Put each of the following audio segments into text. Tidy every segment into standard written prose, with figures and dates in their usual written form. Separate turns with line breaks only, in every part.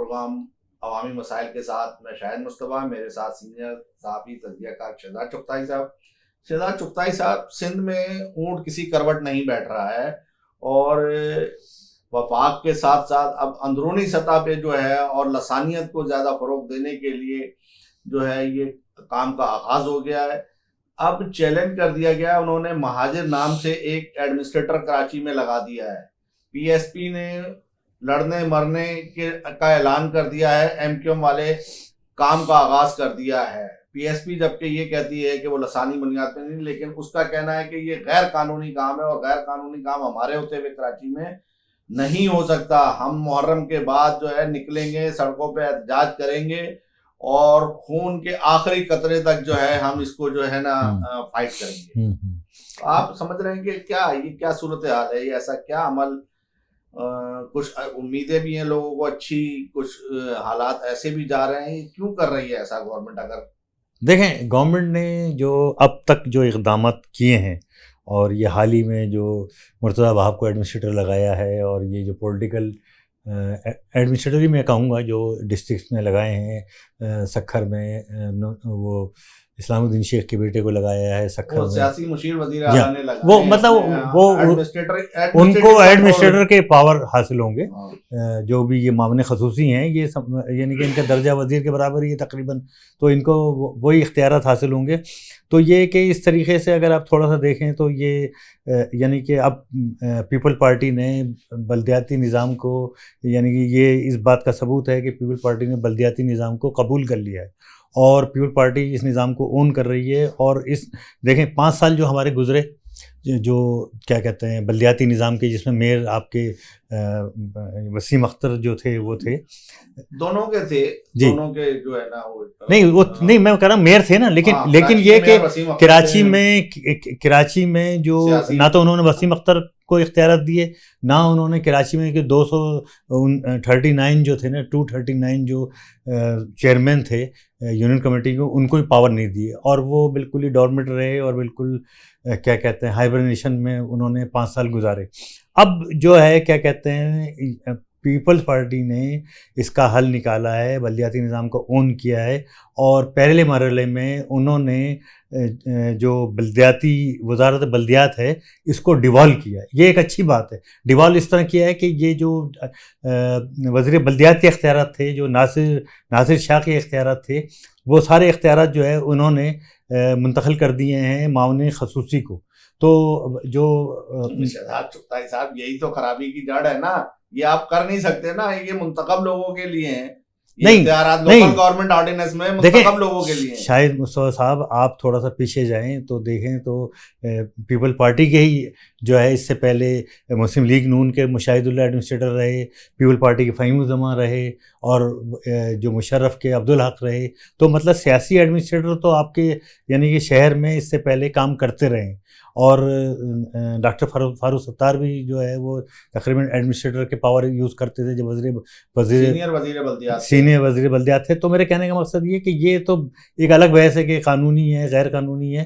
Programme عوامی مسائل کے ساتھ میں شاہد مصطفیٰ، میرے ساتھ سینئر صحافی تجزیہ کار شہزاد چغتائی صاحب۔ شہزاد چغتائی صاحب، سندھ میں اونٹ کسی کروٹ نہیں بیٹھ رہا ہے، اور وفاق کے ساتھ ساتھ اب اندرونی سطح پہ جو ہے اور لسانیت کو زیادہ فروغ دینے کے لیے جو ہے یہ کام کا آغاز ہو گیا ہے۔ اب چیلنج کر دیا گیا، انہوں نے مہاجر نام سے ایک ایڈمنسٹریٹر کراچی میں لگا دیا ہے۔ پی ایس پی نے لڑنے مرنے کا اعلان کر دیا ہے، ایم کیو ایم والے کام کا آغاز کر دیا ہے۔ پی ایس پی جبکہ یہ کہتی ہے کہ وہ لسانی بنیاد پہ نہیں، لیکن اس کا کہنا ہے کہ یہ غیر قانونی کام ہے، اور غیر قانونی کام ہمارے ہوتے ہوئے کراچی میں نہیں ہو سکتا۔ ہم محرم کے بعد جو ہے نکلیں گے، سڑکوں پہ احتجاج کریں گے، اور خون کے آخری قطرے تک جو ہے ہم اس کو جو ہے نا فائٹ کریں گے۔ آپ سمجھ رہے ہیں کہ یہ کیا صورتحال ہے، یہ ایسا کیا عمل؟ کچھ امیدیں بھی ہیں لوگوں کو اچھی، کچھ حالات ایسے بھی جا رہے ہیں، کیوں کر رہی ہے ایسا گورنمنٹ؟ اگر
دیکھیں، گورنمنٹ نے جو اب تک جو اقدامات کیے ہیں، اور یہ حال ہی میں جو مرتضیٰ وہاب کو ایڈمنسٹریٹر لگایا ہے، اور یہ جو پولیٹیکل ایڈمنسٹریٹر ہی میں کہوں گا جو ڈسٹرکٹس میں لگائے ہیں، سکھر میں وہ اسلام الدین شیخ کے بیٹے کو لگایا ہے، سکھر میں
سیاسی مشیر وزیر اعلیٰ نے لگایا،
وہ مطلب وہ ان کو ایڈمنسٹریٹر کے پاور حاصل ہوں گے، جو بھی یہ معاون خصوصی ہیں، یہ یعنی کہ ان کا درجہ وزیر کے برابر ہی ہے تقریباً، تو ان کو وہی اختیارات حاصل ہوں گے۔ تو یہ کہ اس طریقے سے اگر آپ تھوڑا سا دیکھیں تو یہ یعنی کہ اب پیپل پارٹی نے بلدیاتی نظام کو، یعنی کہ یہ اس بات کا ثبوت ہے کہ پیپل پارٹی نے بلدیاتی نظام کو قبول کر لیا ہے، اور پیپل پارٹی اس نظام کو اون کر رہی ہے۔ اور اس دیکھیں 5 سال جو ہمارے گزرے، جو کیا کہتے ہیں بلدیاتی نظام کے، جس میں میئر آپ کے وسیم اختر جو تھے وہ تھے،
دونوں کے تھے، دونوں کے جو ہے نا وہ
نہیں میں کہہ رہا ہوں میئر تھے نا، لیکن یہ کہ کراچی میں جو نہ تو انہوں نے وسیم اختر کو اختیارات دیے، نہ انہوں نے کراچی میں کہ 239 جو تھے نا 239 جو چیئرمین تھے یونین کمیٹی کو، ان کو ہی پاور نہیں دیے، اور وہ بالکل ہی ڈورمنٹ رہے، اور بالکل کیا کہتے ہیں ہائبرنیشن میں انہوں نے 5 سال گزارے۔ اب جو ہے کیا کہتے ہیں پیپلز پارٹی نے اس کا حل نکالا ہے، بلدیاتی نظام کو اون کیا ہے، اور پہلے مرحلے میں انہوں نے جو بلدیاتی وزارت بلدیات ہے اس کو ڈیوالو کیا ہے۔ یہ ایک اچھی بات ہے، ڈیوالو اس طرح کیا ہے کہ یہ جو وزیر بلدیات کے اختیارات تھے، جو ناصر شاہ کے اختیارات تھے، وہ سارے اختیارات جو ہے انہوں نے منتقل کر دیے ہیں معاون خصوصی کو۔ تو جو
شہزاد چغتائی صاحب، یہی تو خرابی کی جڑ ہے نا، یہ آپ کر نہیں سکتے نا، یہ منتخب لوگوں کے لیے ہیں،
نہیں
لوکل گورنمنٹ آرڈیننس میں منتخب لوگوں کے لیے ہیں۔
شاہد مصطفیٰ صاحب، آپ تھوڑا سا پیچھے جائیں تو دیکھیں تو پیپل پارٹی کے ہی جو ہے اس سے پہلے مسلم لیگ نون کے مشاہد اللہ ایڈمنسٹریٹر رہے، پیپل پارٹی کے فہیم الزمان رہے، اور جو مشرف کے عبدالحق رہے۔ تو مطلب سیاسی ایڈمنسٹریٹر تو آپ کے یعنی کہ شہر میں اس سے پہلے کام کرتے رہے، اور ڈاکٹر فاروق ستار بھی جو ہے وہ تقریباً ایڈمنسٹریٹر کے پاور یوز کرتے تھے، جب سینئر وزیر بلدیات تھے۔ تو میرے کہنے کا مقصد یہ کہ یہ تو ایک الگ بحث ہے کہ قانونی ہے غیر قانونی ہے،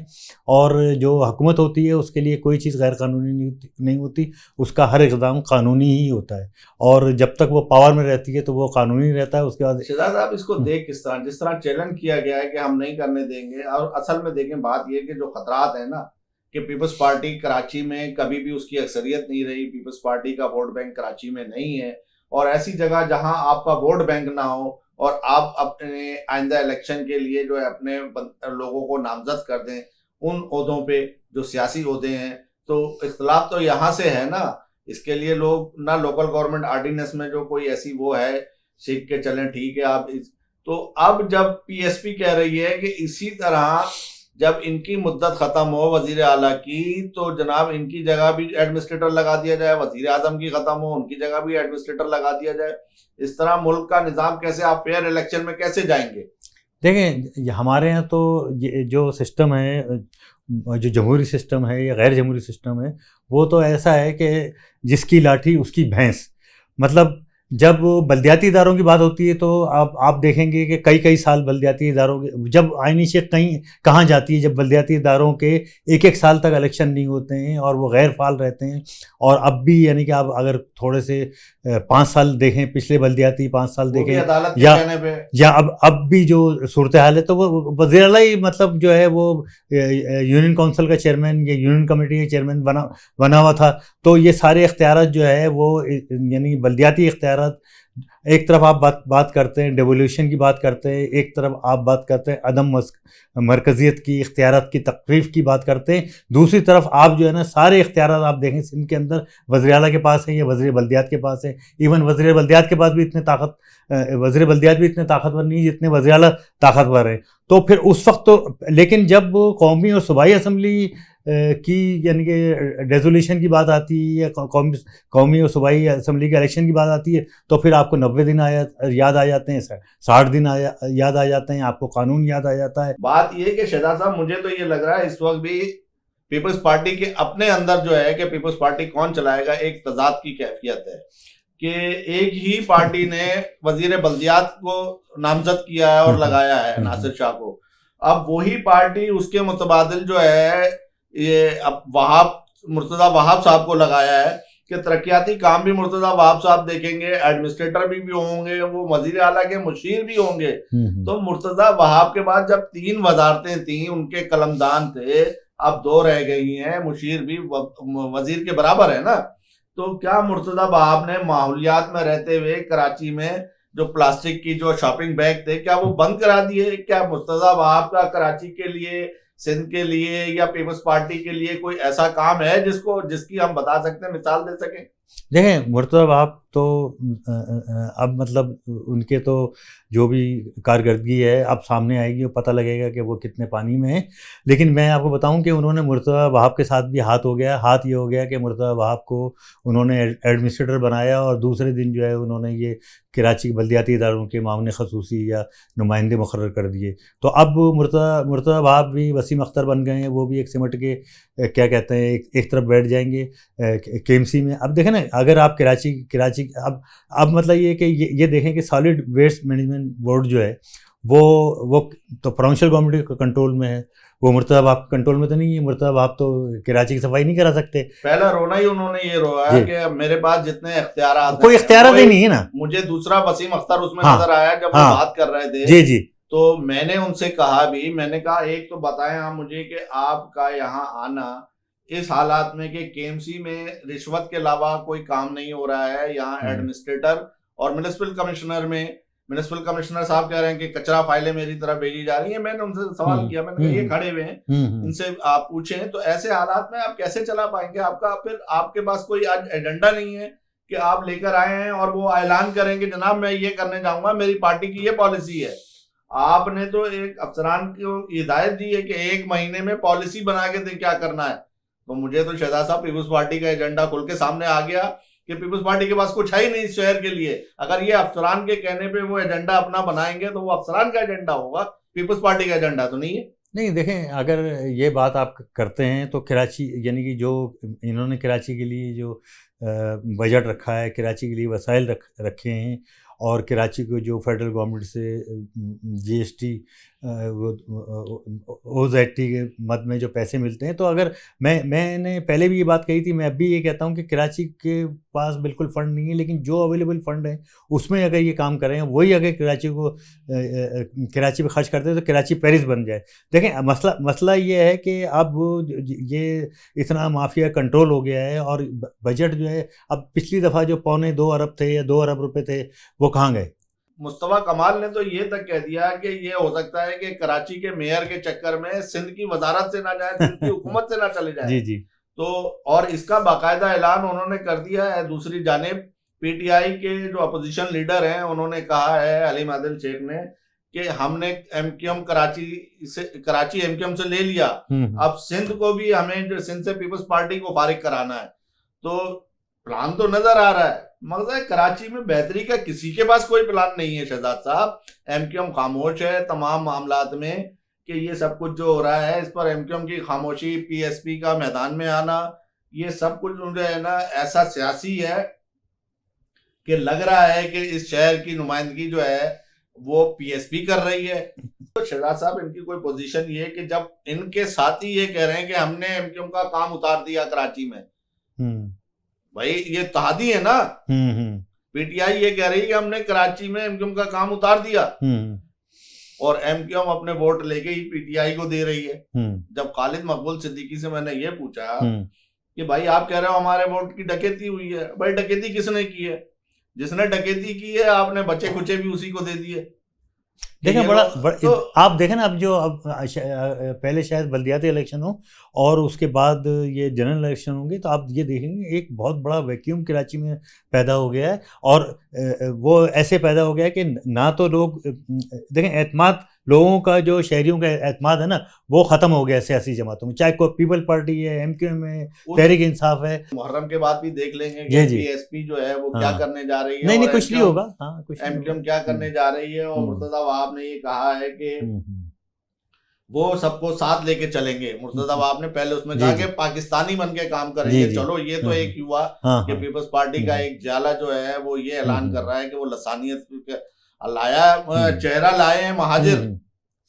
اور جو حکومت ہوتی ہے اس کے لیے کوئی چیز غیر قانونی نہیں ہوتی، اس کا ہر اقدام قانونی ہی ہوتا ہے، اور جب تک وہ پاور میں رہتی ہے تو وہ قانونی رہتا ہے۔ اس کے بعد
شہزاد صاحب اس کو دیکھ کس طرح، جس طرح چیلنج کیا گیا ہے کہ ہم نہیں کرنے دیں گے، اور اصل میں دیکھیں بات یہ کہ جو خطرات ہیں نا، کہ پیپلز پارٹی کراچی میں کبھی بھی اس کی اکثریت نہیں رہی، پیپلز پارٹی کا ووٹ بینک کراچی میں نہیں ہے، اور ایسی جگہ جہاں آپ کا ووٹ بینک نہ ہو، اور آپ اپنے آئندہ الیکشن کے لیے جو ہے اپنے لوگوں کو نامزد کر دیں ان عہدوں پہ جو سیاسی عہدے ہیں، تو اختلاف تو یہاں سے ہے نا۔ اس کے لیے لوگ نہ لوکل گورنمنٹ آرڈیننس میں جو کوئی ایسی وہ ہے سیکھ کے چلیں، ٹھیک ہے آپ تو اب جب پی ایس پی کہہ رہی ہے کہ اسی طرح جب ان کی مدت ختم ہو وزیر اعلیٰ کی، تو جناب ان کی جگہ بھی ایڈمنسٹریٹر لگا دیا جائے، وزیر اعظم کی ختم ہو ان کی جگہ بھی ایڈمنسٹریٹر لگا دیا جائے۔ اس طرح ملک کا نظام کیسے آپ فیئر الیکشن میں کیسے جائیں گے؟
دیکھیں ہمارے یہاں تو جو سسٹم ہے، جو جمہوری سسٹم ہے یا غیر جمہوری سسٹم ہے، وہ تو ایسا ہے کہ جس کی لاٹھی اس کی بھینس، مطلب جب بلدیاتی اداروں کی بات ہوتی ہے تو آپ دیکھیں گے کہ کئی سال بلدیاتی اداروں کے جب آئینی شیخ کہاں جاتی ہے جب بلدیاتی اداروں کے ایک سال تک الیکشن نہیں ہوتے ہیں اور وہ غیر فعال رہتے ہیں. اور اب بھی یعنی کہ آپ اگر تھوڑے سے 5 سال دیکھیں پچھلے بلدیاتی 5 سال دیکھیں یا اب بھی جو صورتحال ہے تو وہ وزیر اعلیٰ ہی مطلب جو ہے وہ یونین کونسل کا چیئرمین یا یونین کمیٹی کا چیئرمین بنا ہوا تھا. تو یہ سارے اختیارات جو ہے وہ یعنی بلدیاتی اختیارات ایک طرف آپ بات کرتے ہیں ڈیولیوشن کی بات کرتے ہیں, ایک طرف آپ بات کرتے ہیں عدم مرکزیت کی اختیارات کی تقریف کی بات کرتے ہیں, دوسری طرف آپ جو ہے نا سارے اختیارات آپ دیکھیں سندھ کے اندر وزیر اعلیٰ کے پاس ہیں یا وزیر بلدیات کے پاس ہے. ایون وزیر بلدیات کے پاس بھی وزیر بلدیات بھی اتنے طاقتور نہیں جتنے وزیر اعلیٰ طاقتور ہیں. تو پھر اس وقت تو لیکن جب قومی اور صوبائی اسمبلی کی یعنی کہ ریزولیوشن کی بات آتی ہے یا قومی اور صوبائی اسمبلی کے الیکشن کی بات آتی ہے تو پھر آپ کو 90 دن یاد آ جاتے ہیں, 60 دن یاد آ جاتے ہیں, آپ کو قانون یاد آ جاتا ہے.
بات یہ کہ شہزاد صاحب مجھے تو یہ لگ رہا ہے اس وقت بھی پیپلز پارٹی کے اپنے اندر جو ہے کہ پیپلز پارٹی کون چلائے گا ایک تضاد کی کیفیت ہے کہ ایک ہی پارٹی نے وزیر بلدیات کو نامزد کیا ہے اور لگایا ہے ناصر شاہ کو, اب وہی پارٹی اس کے متبادل جو ہے یہ اب مرتضیٰ وہاب صاحب کو لگایا ہے کہ ترقیاتی کام بھی مرتضیٰ وہاب صاحب دیکھیں گے, ایڈمنسٹریٹر بھی ہوں گے, وہ وزیر اعلیٰ کے مشیر بھی ہوں گے. تو مرتضیٰ وہاب کے بعد جب 3 وزارتیں تھیں ان کے قلمدان تھے, اب 2 رہ گئی ہیں, مشیر بھی وزیر کے برابر ہے نا. تو کیا مرتضیٰ وہاب نے ماحولیات میں رہتے ہوئے کراچی میں جو پلاسٹک کی جو شاپنگ بیگ تھے کیا وہ بند کرا دیے؟ کیا مرتضیٰ وہاب کا کراچی کے لیے, سندھ کے لیے یا پیپلز پارٹی کے لیے کوئی ایسا کام ہے جس کی ہم بتا سکتے ہیں, مثال دے سکیں؟
دیکھیں مرتضیٰ وہاب تو اب مطلب ان کے تو جو بھی کارکردگی ہے اب سامنے آئے گی اور پتہ لگے گا کہ وہ کتنے پانی میں ہیں. لیکن میں آپ کو بتاؤں کہ انہوں نے مرتضیٰ وہاب کے ساتھ بھی ہاتھ یہ ہو گیا کہ مرتضیٰ وہاب کو انہوں نے ایڈمنسٹریٹر بنایا اور دوسرے دن جو ہے انہوں نے یہ کراچی کے بلدیاتی اداروں کے معاون خصوصی یا نمائندے مقرر کر دیے. تو اب مرتضیٰ وہاب بھی وسیم اختر بن گئے ہیں, وہ بھی ایک سمٹ کے کیا کہتے ہیں ایک طرف بیٹھ جائیں گے KMC میں. اب دیکھیں نا اگر آپ کراچی اب مطلب یہ کہ یہ دیکھیں کہ سالڈ ویسٹ مینجمنٹ بورڈ جو ہے وہ تو پروونشل گورنمنٹ کے کنٹرول میں ہے, وہ مرتضیٰ وہاب کنٹرول میں تو نہیں ہے. مرتضیٰ وہاب تو کراچی کی صفائی نہیں کرا سکتے.
پہلا رونا ہی انہوں نے یہ رویا کہ میرے پاس جتنے اختیارات
کوئی اختیارات ہی نہیں ہے نا.
مجھے دوسرا وسیم اختر اس میں نظر آیا جب وہ بات کر رہے تھے.
جی
تو میں نے ان سے کہا بھی, میں نے کہا ایک تو بتائیں آپ مجھے کہ آپ کا یہاں آنا اس حالات میں کہ KMC میں رشوت کے علاوہ کوئی کام نہیں ہو رہا ہے, یہاں ایڈمنسٹریٹر اور میونسپل کمشنر میں میونسپل کمشنر صاحب کہہ رہے ہیں کہ کچرا فائلیں میری طرف بھیجی جا رہی ہیں. میں نے ان سے سوال کیا, میں نے کہا یہ کھڑے ہوئے ہیں, ان سے آپ پوچھیں. تو ایسے حالات میں آپ کیسے چلا پائیں گے؟ پھر آپ کے پاس کوئی ایجنڈا نہیں ہے کہ آپ لے کر آئے ہیں اور وہ اعلان کریں کہ جناب میں یہ کرنے جاؤں گا, میری پارٹی کی یہ پالیسی ہے. آپ نے تو ایک افسران کو ہدایت دی ہے کہ 1 مہینے میں پالیسی بنا کے دیں کیا کرنا ہے. تو مجھے تو شہزاد صاحب پیپلز پارٹی کا ایجنڈا کھل کے سامنے آ گیا کہ پیپلز پارٹی کے پاس کچھ ہے ہی نہیں اس شہر کے لیے. اگر یہ افسران کے کہنے پہ وہ ایجنڈا اپنا بنائیں گے تو وہ افسران کا ایجنڈا ہوگا, پیپلز پارٹی کا ایجنڈا تو نہیں ہے.
نہیں دیکھیں اگر یہ بات آپ کرتے ہیں تو کراچی یعنی کہ جو انہوں نے کراچی کے لیے جو بجٹ رکھا ہے, کراچی کے لیے وسائل رکھے ہیں اور کراچی کو جو فیڈرل گورنمنٹ سے GST OZT کے مد میں جو پیسے ملتے ہیں, تو اگر میں نے پہلے بھی یہ بات کہی تھی, میں اب بھی یہ کہتا ہوں کہ کراچی کے پاس بالکل فنڈ نہیں ہے, لیکن جو اویلیبل فنڈ ہیں اس میں اگر یہ کام کریں, وہی اگر کراچی پہ خرچ کرتے ہیں تو کراچی پیرس بن جائے. دیکھیں مسئلہ یہ ہے کہ اب یہ اتنا مافیا کنٹرول ہو گیا ہے اور بجٹ جو ہے اب پچھلی دفعہ جو 2.25 ارب تھے یا 2 ارب روپے تھے وہ کہاں گئے.
مصطفیٰ کمال نے تو یہ تک کہہ دیا کہ یہ ہو سکتا ہے کہ کراچی کے میئر کے چکر میں سندھ کی وزارت سے نہ جائے, سندھ کی حکومت سے نہ چلے جائے.
جی
تو اور اس کا باقاعدہ اعلان انہوں نے کر دیا ہے. دوسری جانب PTI کے جو اپوزیشن لیڈر ہیں انہوں نے کہا ہے, حلیم عادل شیخ نے, کہ ہم نے MQM کراچی MQM سے لے لیا, اب سندھ کو بھی ہمیں جو سندھ سے پیپلز پارٹی کو فارغ کرانا ہے. تو پلان تو نظر آ رہا ہے, مگر کراچی میں بہتری کا کسی کے پاس کوئی پلان نہیں ہے شہزاد صاحب. MQM خاموش ہے تمام معاملات میں کہ یہ سب کچھ جو ہو رہا ہے اس پر MQM کی خاموشی, PSP کا میدان میں آنا, یہ سب کچھ جو ہے نا ایسا سیاسی ہے کہ لگ رہا ہے کہ اس شہر کی نمائندگی جو ہے وہ پی ایس پی کر رہی ہے. تو شہزاد صاحب ان کی کوئی پوزیشن یہ ہے کہ جب ان کے ساتھی یہ کہہ رہے ہیں کہ ہم نے ایم کیو ایم کا کام اتار دیا کراچی میں, بھائی یہ اتحادی ہے نا, پی ٹی آئی یہ کہہ رہی ہے کہ ہم نے کراچی میں ایم کیو ایم کا کام اتار دیا, اور ایم کیو ایم اپنے ووٹ لے کے ہی پی ٹی آئی کو دے رہی ہے. جب خالد مقبول صدیقی سے میں نے یہ پوچھا کہ بھائی آپ کہہ رہے ہو ہمارے ووٹ کی ڈکیتی ہوئی ہے, بھائی ڈکیتی کس نے کی ہے؟ جس نے ڈکیتی کی ہے آپ نے بچے کچے بھی اسی کو دے دیے.
دیکھیں بڑا آپ دیکھیں نا, اب جو اب پہلے شاید بلدیاتی الیکشن ہو اور اس کے بعد یہ جنرل الیکشن ہوں گے, تو آپ یہ دیکھیں گے ایک بہت بڑا ویکیوم کراچی میں پیدا ہو گیا ہے, اور وہ ایسے پیدا ہو گیا ہے کہ نہ تو لوگ دیکھیں, اعتماد لوگوں کا جو شہریوں کا اعتماد ہے نا وہ ختم ہو گیا ہے سیاسی جماعتوں میں, چاہے کوئی پیپل پارٹی ہے, ایم کیو ایم ہے, تحریک انصاف ہے.
محرم کے بعد بھی دیکھ لیں گے کہ پی ایس پی جو ہے وہ کیا کرنے جا رہی ہے,
نہیں کچھ نہیں ہوگا,
ایم کیو ایم کیا کرنے جا رہی ہے. اور مرتضیٰ وہاب نے یہ کہا ہے کہ وہ سب کو ساتھ لے کے چلیں گے. مرتضیٰ وہاب نے پہلے اس میں کہا کہ پاکستانی بن کے کام کریں گے. چلو یہ تو ایک ہوا کہ پیپلز پارٹی کا ایک جالا جو ہے وہ یہ اعلان کر رہا ہے کہ وہ لسانیت لایا, چہرہ لائے ہیں مہاجر,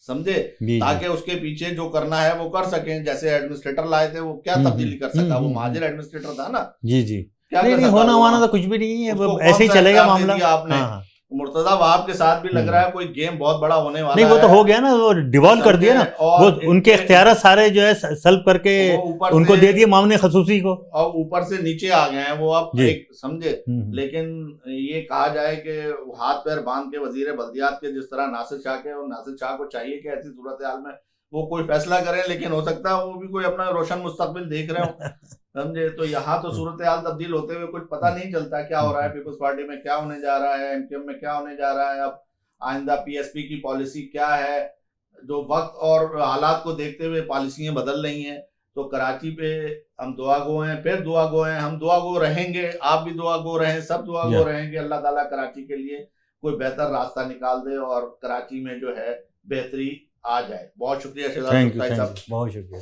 سمجھے, تاکہ اس کے پیچھے جو کرنا ہے وہ کر سکیں. جیسے ایڈمنسٹریٹر لائے تھے, وہ کیا تبدیلی کر سکا, وہ مہاجر ایڈمنسٹریٹر تھا نا.
نہیں ہونا ہوانا تو کچھ بھی نہیں ہے, ایسے ہی چلے گا معاملہ.
آپ نے مرتضیٰ وہاب کے ساتھ بھی لگ رہا ہے کوئی گیم بہت بڑا ہونے والا ہے.
نہیں وہ تو ہو گیا نا, وہ ڈیوالو کر دیا نا, وہ ان کے اختیارات سارے جو ہے سلب کر کے ان کو دے دیے معاملے خصوصی کو,
اور اوپر سے نیچے آ گئے ہیں وہ اب ایک, سمجھے. لیکن یہ کہا جائے کہ ہاتھ پیر باندھ کے وزیر بلدیات کے جس طرح ناصر شاہ کے, اور ناصر شاہ کو چاہیے کہ ایسی صورتحال میں وہ کوئی فیصلہ کریں, لیکن ہو سکتا ہے وہ بھی کوئی اپنا روشن مستقبل دیکھ رہے ہوں, سمجھے. تو یہاں تو صورتحال تبدیل ہوتے ہوئے کچھ پتہ نہیں چلتا کیا ہو رہا ہے, پیپلز پارٹی میں کیا ہونے جا رہا ہے, ایم کیو ایم میں کیا ہونے جا رہا ہے, اب آئندہ پی ایس پی کی پالیسی کیا ہے. جو وقت اور حالات کو دیکھتے ہوئے پالیسیاں بدل رہی ہیں. تو کراچی پہ ہم دعا گو ہیں, پھر دعا گو ہیں, ہم دعا گو رہیں گے, آپ بھی دعا گو رہیں, سب دعا گو رہیں گے. اللہ تعالیٰ کراچی کے لیے کوئی بہتر راستہ نکال دے اور کراچی میں جو ہے بہتری آ جائے. بہت شکریہ شہزاد چغتائی صاحب,
بہت شکریہ.